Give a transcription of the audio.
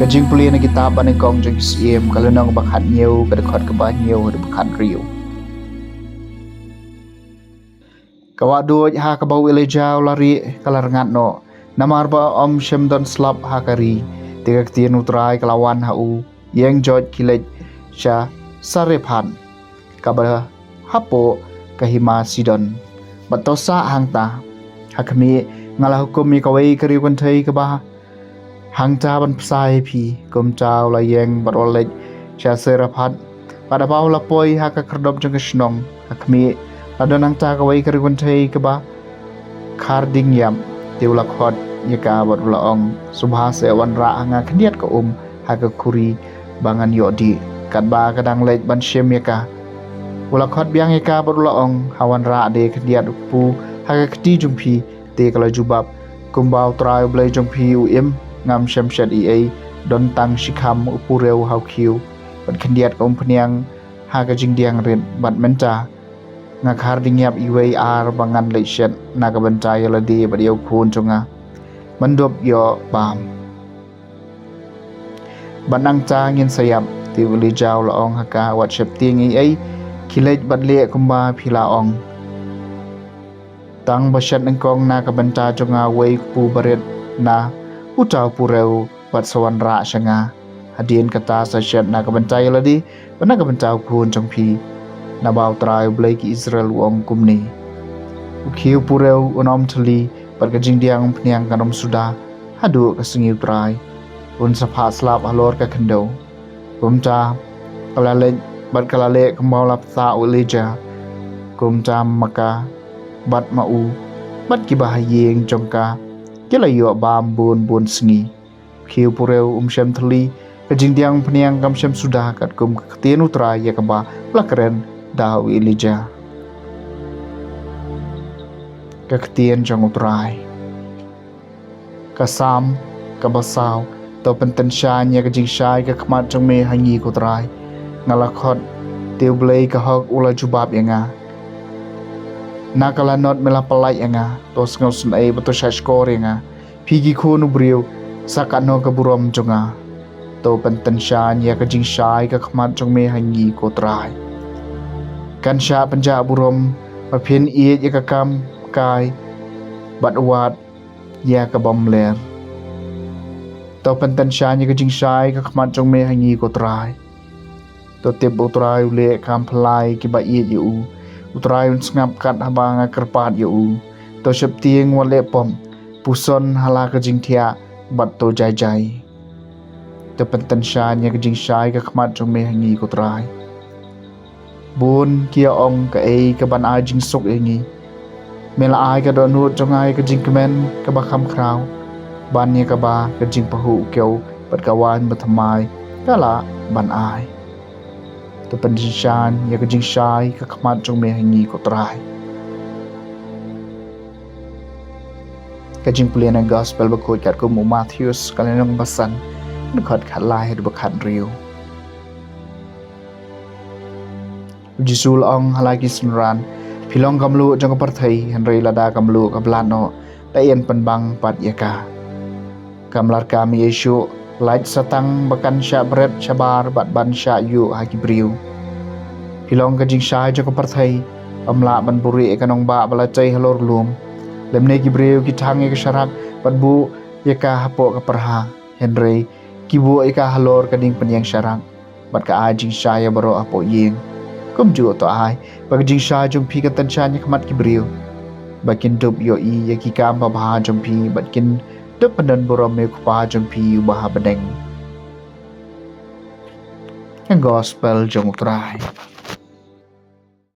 Kajing puli na kita ba ng kong jeng siem kalau nang bakat nyew kadakot ke bah nyew de bakat riu. Kawadu ha ka bau ile jau lari kalarangat no. Namar ba om shem don slap ha kari. Tiga ketien utrai kelawan hau yang jod kilej sha sarepan. Kabah hapo kahima sidon. Batosa hangta. Hakmi ngalah hukum mi kawai kari kuntai ke bah. Hangta ban psai pi kum chau la yang barolej sha sarepan. Pada bau lapoi ha ka kerdop jeng kesnong. Hakmi ada nang ta kawai kari kuntai ke bah. Karding yam tiulak hot yaka bat ulaong subhase wan ra anga kediat ka haka kuri bangan yodi kat ba kadang lej ban shem yaka ulak hot biang yaka bat ulaong hawan ra de kediat pu haka kedi jumpi te kala jubab kumbau trai blai jumpi uim ngam shem shed ei don tang shikam upureu hau kiu bat kediat ka peniang haka jingdiang red bat menta ngakar dingyap iwei ar bangan lej shed naga bentai la de bat yau kun chunga mandop yo bam banang cha ngin sayap ti wili jaw laong haka wat shep ting ai kilej badle kumba phila ong tang bashat ng kong na kabanta jonga wei pu baret na utaw pureu wat sawan ra shanga hadien kata sa shet na kabanta yaladi bana kabanta kun jongpi na baw trai blai ki Israel wong kumni ukhiu pureu unom thali perkejing diang peniang kanom sudah hadu kesengiu trai un sapha slap halor ka kendo kumta kalale bat kalale kembau lap sa ulija kumta maka bat mau bat ki bahayeng jongka kelayo bam bun sengi khiu pureu shem thali kejing diang peniang kam shem sudah kat kum ketien utrai ya kaba plakren dau ilija kaktian jang utrai kasam kabasau to pentensya nya kajing syai ka kmat jang me hangi ko trai ngalakhot tiu blai ka hok ula jubab yanga nakala not mela palai yanga to sngaw sunai beto syai skor yanga pigi ko nu briu sakano ka burom jonga to pentensya nya kajing syai ka kmat jang me hangi ko trai kan sya penja burom papin iet ya kam kai bat wat ya ka bom ler to pentensya nya kajing syai ka kmat jang me hangi ko trai to tip utrai ule kam phlai ki ba iet yu utrai un ngap kat habanga kerpat yu to shep tieng wale pom puson hala kajing thia bat to jai jai to pentensya nya kajing syai ka kmat jang me hangi ko trai bun kia ong ka ei ka ban ai jing sok engi mela ai ka do nu jong ai ka jing kemen ka ba kham krau ban ni ka ba ka jing pahu keu pat ka wan ba thamai kala ban ai to penshan ya ka jing shai ka khmat jong me hangi ko trai ka jing pulian ang gospel ba ko kat ko mu Matthews kalenong basan nakhat khalai ba khat riu Jisul ong halagi sunran pilong kamlu jang parthai henry lada kamlu kablano tayen penbang pat yaka kamlar kami yesu lait satang bakan sya bret sabar bat ban sya yu haki briu pilong kajing sya jang parthai amla ban buri ekanong ba bala chai halor lum lemne ki briu ki thange ki syarak bat bu yaka hapo ka parha henry kibu eka halor kading penyang syarak bat ka ajing sya ya baro apo yeng kum ju to ai bagjing sha jong pi ka tan sha ni khamat ki briu bakin dub yo i ya ki kam ba bha jong pi batkin dub panan borom me khpa jong pi ba ha badeng gospel jong utrai